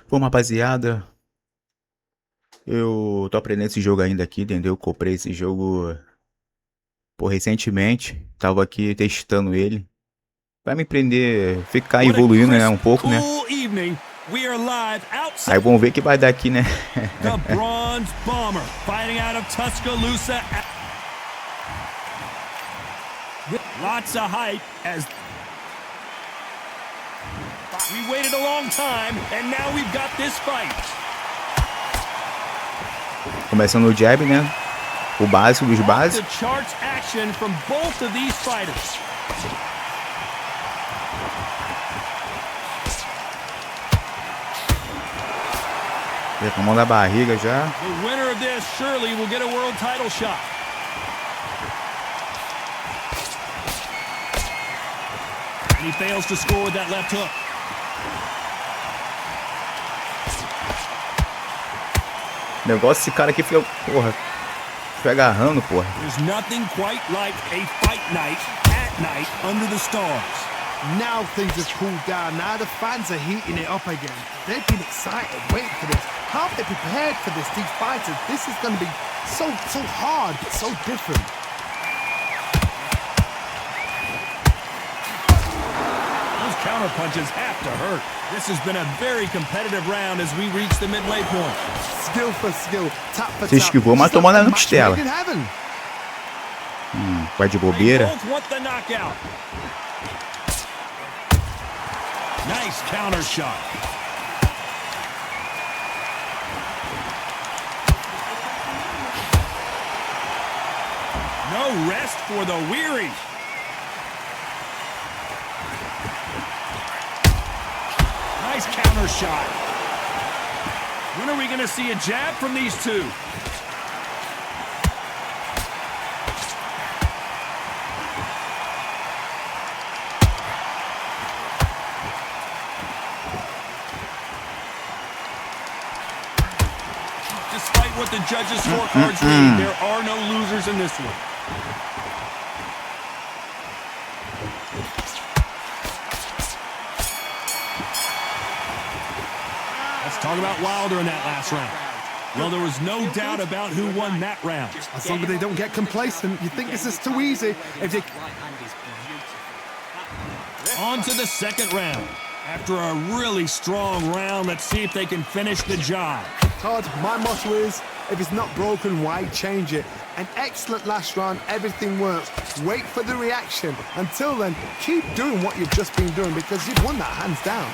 Bom, rapaziada, eu tô aprendendo esse jogo ainda aqui, entendeu? Comprei esse jogo, pô, recentemente. Tava aqui testando ele. Vai me aprender, ficar What a evoluindo, né, crisp, um pouco, né? cool evening. We are live outside Aí vamos ver o que vai dar aqui, né? the Bronze Bomber fighting out of Tuscaloosa. Lots of hype as we waited a long time and now we've got this fight. Começando o jab, né? O básico dos Off básicos. the charts action from both of these fighters. Com a mão na barriga já. The winner of this surely will get a world title shot. And he fails to score with that left hook. O negócio, esse cara aqui fica, porra, fica agarrando, porra. There's nothing quite like a fight night at night under the stars. Now things have cooled down. Now the fans are heating it up again. They've been excited, waiting for this. How have they prepared for this? These fighters, this is going to be so hard, but so different. Those counter punches have to hurt. This has been a very competitive round as we reach the midway point. Skill for skill, tap for Se tap. esquivou, mas tomou na Match costela. made in heaven. Vai de They bobeira. both want the knockout. Nice counter shot. No rest for the weary. Nice counter shot. When are we going to see a jab from these two? Despite what the judges' scorecards read, there are no losers in this one. Let's talk about Wilder in that last round. Well, there was no doubt about who won that round. As long as they don't get complacent, you think this is too easy. If they On to the second round. After a really strong round, let's see if they can finish the job. Todd, my motto is, if it's not broken, why change it? An excellent last round, everything works. Wait for the reaction. Until then, keep doing what you've just been doing because you've won that hands down.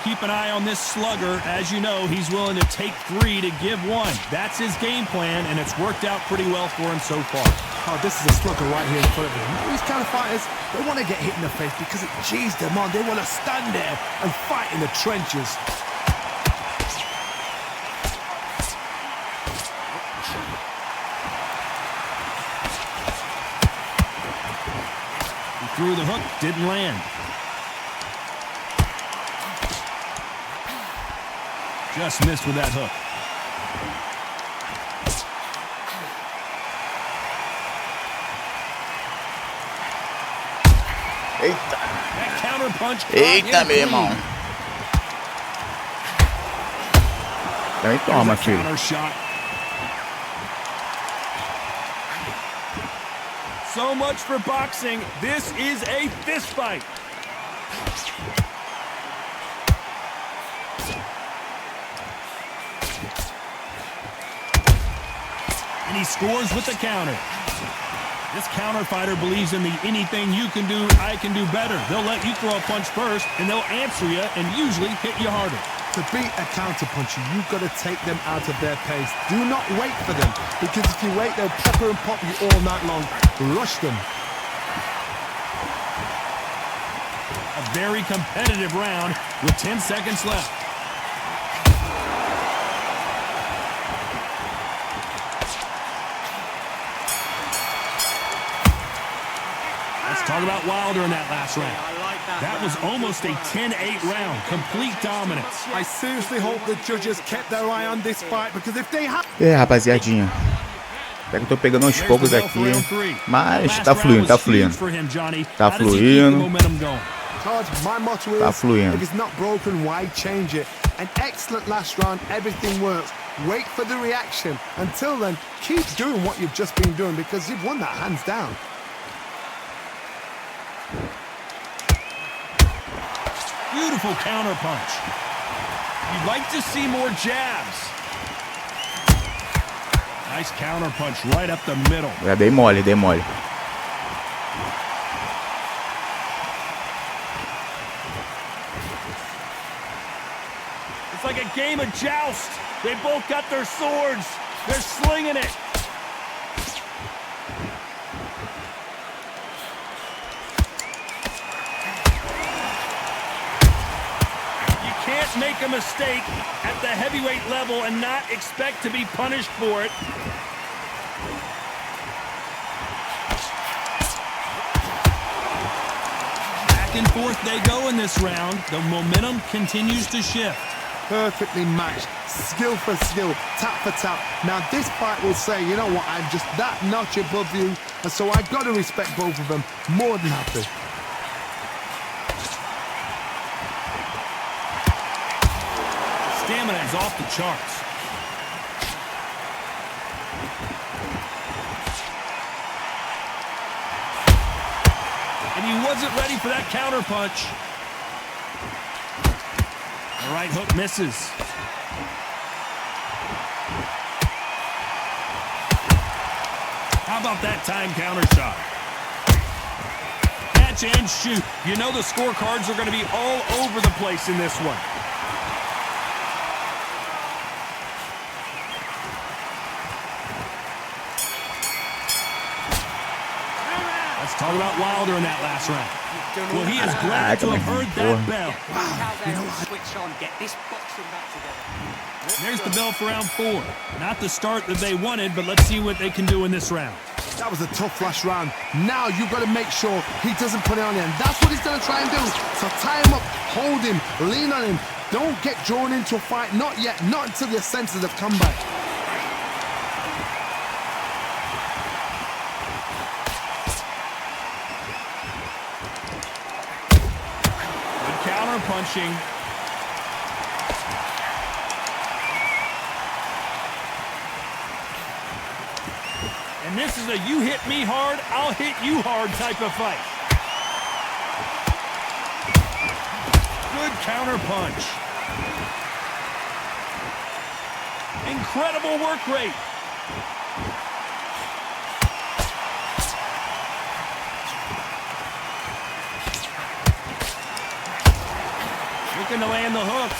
Keep an eye on this slugger. As you know, he's willing to take three to give one. That's his game plan, and it's worked out pretty well for him so far. Oh, this is a slugger right here in front of him. These kind of fighters, they want to get hit in the face because it G's them on. They want to stand there and fight in the trenches. He threw the hook, didn't land. Just missed with that hook. Eita. That counter punch. Eita, meu irmão. Também toma, filho. Counter shot. So much for boxing. This is a fist fight. And he scores with the counter. This counter fighter believes in the anything you can do, I can do better. They'll let you throw a punch first, and they'll answer you and usually hit you harder. To beat a counter-puncher, you've got to take them out of their pace. Do not wait for them, because if you wait, they'll pepper and pop you all night long. Rush them. A very competitive round with 10 seconds left. Let's talk about Wilder in that last round. That was almost a 10-8 round, complete dominance. I seriously hope the judges kept their eye on this fight, because if they have... É, rapaziadinha. Até que eu tô pegando aos There's the poucos bell for aqui. round 3. Mas Last tá round fluindo, tá was huge fluindo. for him, Johnny. Tá How does he keep the fluindo. momentum going? Todd, my motto Tá is, fluindo. if it's not broken, why change it? An excellent last round, everything works. Wait for the reaction. Until then, keep doing what you've just been doing because you've won that hands down. Beautiful counter punch. You'd like to see more jabs. Nice counter punch right up the middle. Já dei mole, dei mole. It's like a game of joust. They both got their swords. They're slinging it. You can't make a mistake at the heavyweight level and not expect to be punished for it. Back and forth they go in this round. The momentum continues to shift. Perfectly matched, skill for skill, tap for tap. Now this fight will say, you know what, I'm just that notch above you, and so I got to respect both of them. More than happy. Stamina is off the charts. And he wasn't ready for that counter punch. The right hook misses. How about that time counter shot? Catch and shoot. You know the scorecards are going to be all over the place in this one. Let's talk about Wilder in that last round. Well, he is glad to have heard that bell. There's the bell for round 4. Not the start that they wanted, but let's see what they can do in this round. That was a tough last round. Now you've got to make sure he doesn't put it on him. That's what he's going to try and do. So tie him up, hold him, lean on him. Don't get drawn into a fight. Not yet. Not until your senses have come back. Good counter punching. And this is a you hit me hard, I'll hit you hard type of fight. Good counter punch. Incredible work rate. Looking to land the hook.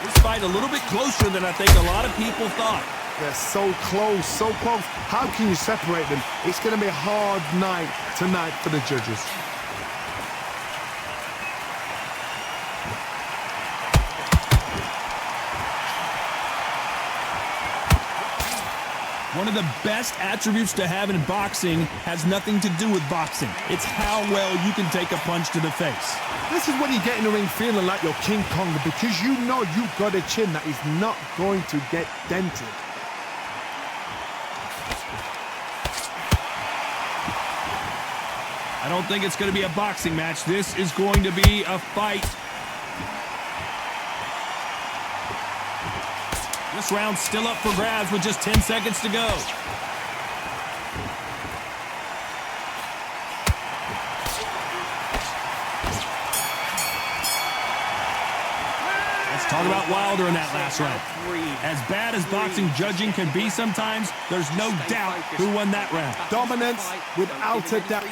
This fight a little bit closer than I think a lot of people thought. They're so close, so close. How can you separate them? It's going to be a hard night tonight for the judges. One of the best attributes to have in boxing has nothing to do with boxing. It's how well you can take a punch to the face. This is when you get in the ring feeling like you're King Kong because you know you've got a chin that is not going to get dented. I don't think it's going to be a boxing match. This is going to be a fight. This round's still up for grabs with just 10 seconds to go. Let's talk about Wilder in that last round. As bad as boxing judging can be sometimes, there's no doubt who won that round. Dominance without a doubt.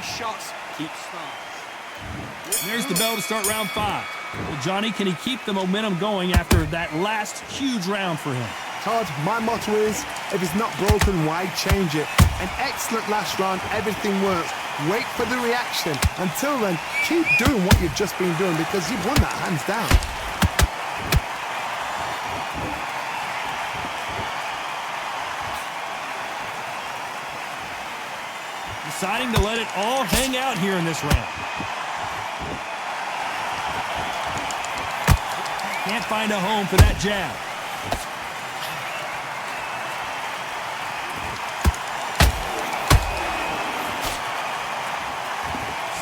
There's the bell to start round 5. Well, Johnny, can he keep the momentum going after that last huge round for him? Todd, my motto is, if it's not broken, why change it? An excellent last round, everything works. Wait for the reaction. Until then, keep doing what you've just been doing because you've won that hands down. Deciding to let it all hang out here in this round. Can't find a home for that jab.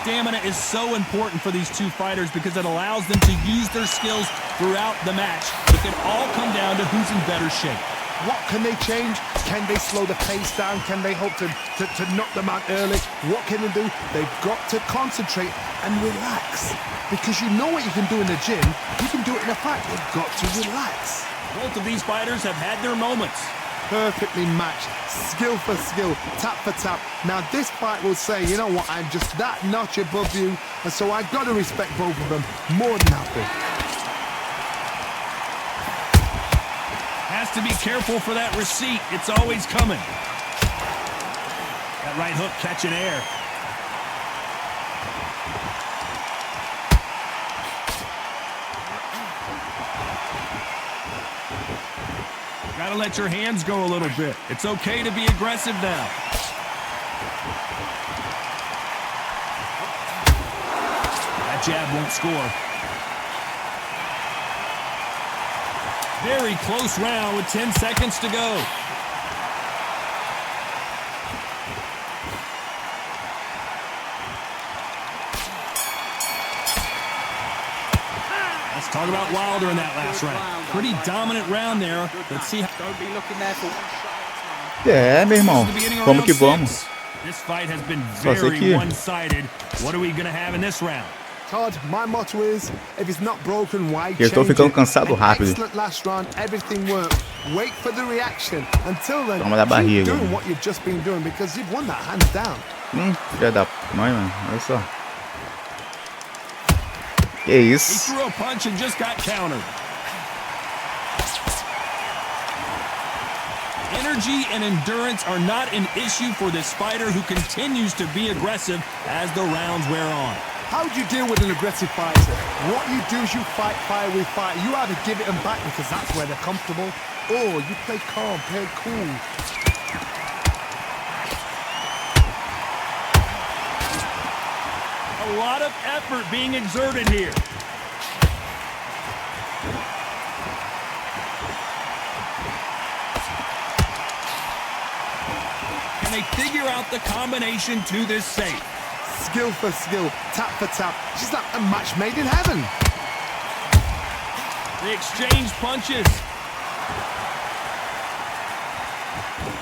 stamina is so important for these two fighters because it allows them to use their skills throughout the match. It can all come down to who's in better shape. What can they change? Can they slow the pace down? Can they hope to knock them out early? What can they do? They've got to concentrate and relax. Because you know what you can do in the gym, you can do it in a fight. They've got to relax. Both of these fighters have had their moments. Perfectly matched, skill for skill, tap for tap. Now this fight will say, you know what, I'm just that notch above you, and so I've got to respect both of them more than nothing. Has to be careful for that receipt. It's always coming. That right hook catching air. Gotta let your hands go a little bit. It's okay to be aggressive now. That jab won't score. Very close round with 10 seconds to go. Let's talk about Wilder in that last round. Pretty dominant round there. Let's see how... Don't be looking there for one shot at a time. É, meu irmão. Vamos que vamos. This fight has been Só sei very que- one-sided. What are we going to have in this round? Todd, my motto is, if it's not broken, why Eu change tô ficando it? cansado An rápido. excellent last round, everything worked. Wait for the reaction. Until then, Toma da keep barriga. doing what you've just been doing because you've won that hands down. Filha da mãe, mano. Olha só. Que He isso? threw a punch and just got countered. Energy and endurance are not an issue for this fighter who continues to be aggressive as the rounds wear on. How do you deal with an aggressive fighter? What you do is you fight fire with fire. You either give it them back because that's where they're comfortable, or you play calm, play cool. A lot of effort being exerted here. Can they figure out the combination to this safe? Skill for skill, tap for tap. She's like a match made in heaven. They exchange punches.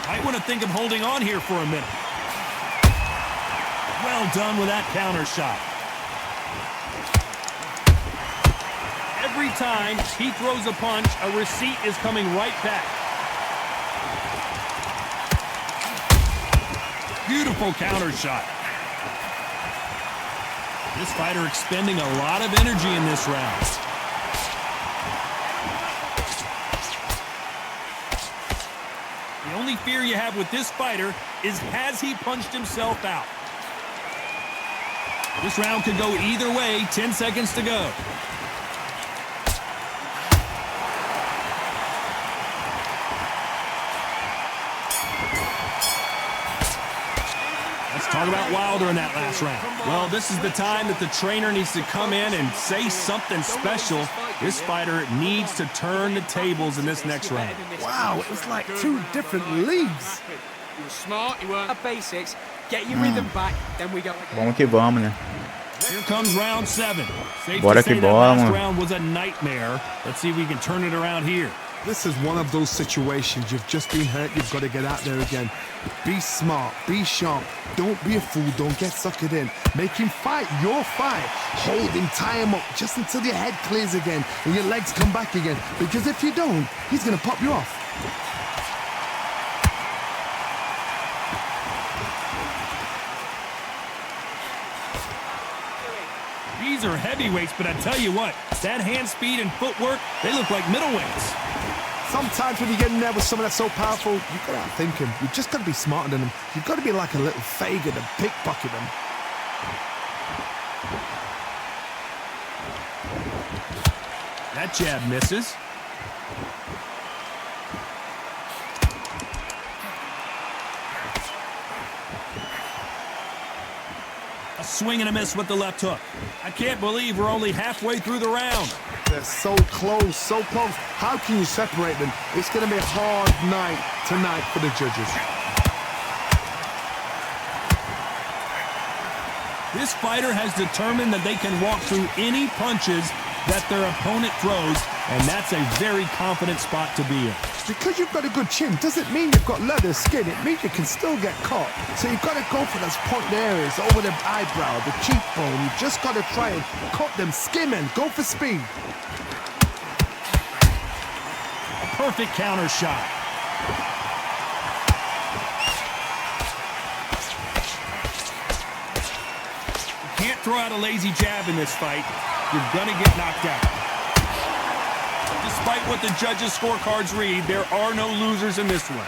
Might want to think of holding on here for a minute. Well done with that counter shot. Every time he throws a punch, a receipt is coming right back. Beautiful counter shot. This fighter expending a lot of energy in this round. The only fear you have with this fighter is, has he punched himself out? This round could go either way. 10 seconds to go. Let's talk about Wilder in that last round. Well, this is the time that the trainer needs to come in and say something special. This fighter needs to turn the tables in this next round. Wow, it was like two different leagues. You were smart, you weren't. Basics, get your rhythm back, then we go again. Vamos que vamos, né? Here comes round 7. Safe Bora to say que that last vamos. round was a nightmare. Let's see if we can turn it around here. This is one of those situations. You've just been hurt. You've got to get out there again. Be smart. Be sharp. Don't be a fool. Don't get suckered in. Make him fight your fight. Hold him. Tie him up just until your head clears again and your legs come back again. Because if you don't, he's going to pop you off. These are heavyweights, but I tell you what, that hand speed and footwork, they look like middleweights. Sometimes when you get in there with someone that's so powerful, you've got to outthink him. You've just got to be smarter than him. You've got to be like a little Fagan and pickpocket him. That jab misses. A swing and a miss with the left hook. I can't believe we're only halfway through the round. They're so close, so close. How can you separate them? It's going to be a hard night tonight for the judges. This fighter has determined that they can walk through any punches that their opponent throws, and that's a very confident spot to be in. Because you've got a good chin doesn't mean you've got leather skin. It means you can still get caught. So you've got to go for those point areas over the eyebrow, the cheekbone. You've just got to try and cut them, skim and go for speed. A perfect counter shot. You can't throw out a lazy jab in this fight. You're going to get knocked out. Despite what the judges' scorecards read, there are no losers in this one.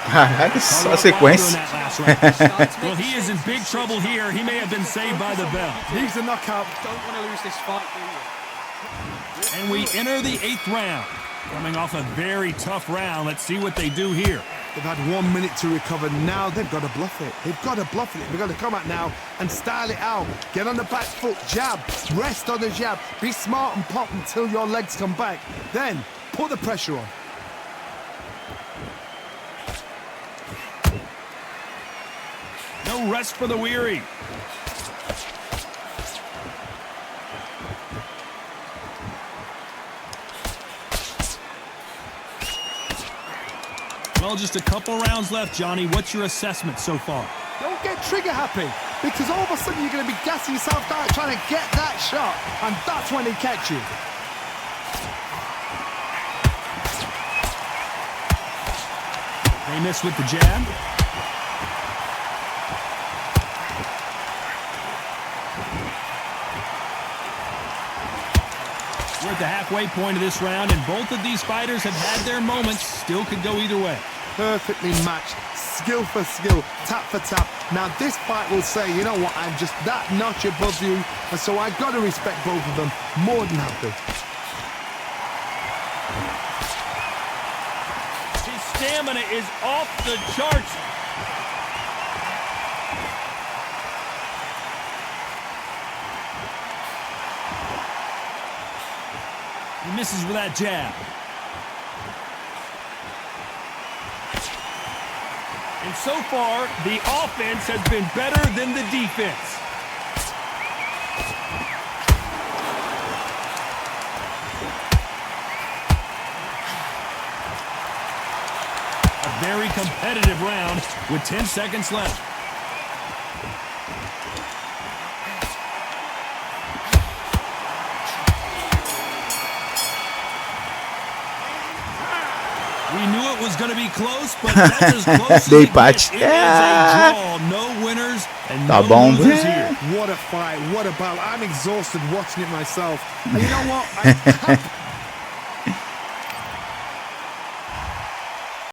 Caraca, só a sequência. Well, he is in big trouble here. He may have been saved by the bell. He's a knockout. Don't want to lose this fight, do you? And we enter the 8th round. Coming off a very tough round, let's see what they do here. They've had 1 minute to recover. Now they've got to bluff it. They've got to bluff it. They've got to come out now and style it out. Get on the back foot, jab, rest on the jab. Be smart and pop until your legs come back. Then put the pressure on. No rest for the weary. Well, just a couple rounds left, Johnny. What's your assessment so far? Don't get trigger happy, because all of a sudden you're going to be gassing yourself out trying to get that shot, and that's when they catch you. They miss with the jab. We're at the halfway point of this round, and both of these fighters have had their moments. Still could go either way. Perfectly matched, skill for skill, tap for tap. Now this fight will say, you know what, I'm just that notch above you, and so I've got to respect both of them. More than happy. His stamina is off the charts. He misses with that jab. And so far, the offense has been better than the defense. A very competitive round with 10 seconds left. We knew it was going to be close, but that's as close as Dei it gets. empate. It is a draw. No winners and no losers here. What a fight, what a battle. I'm exhausted watching it myself. And you know what?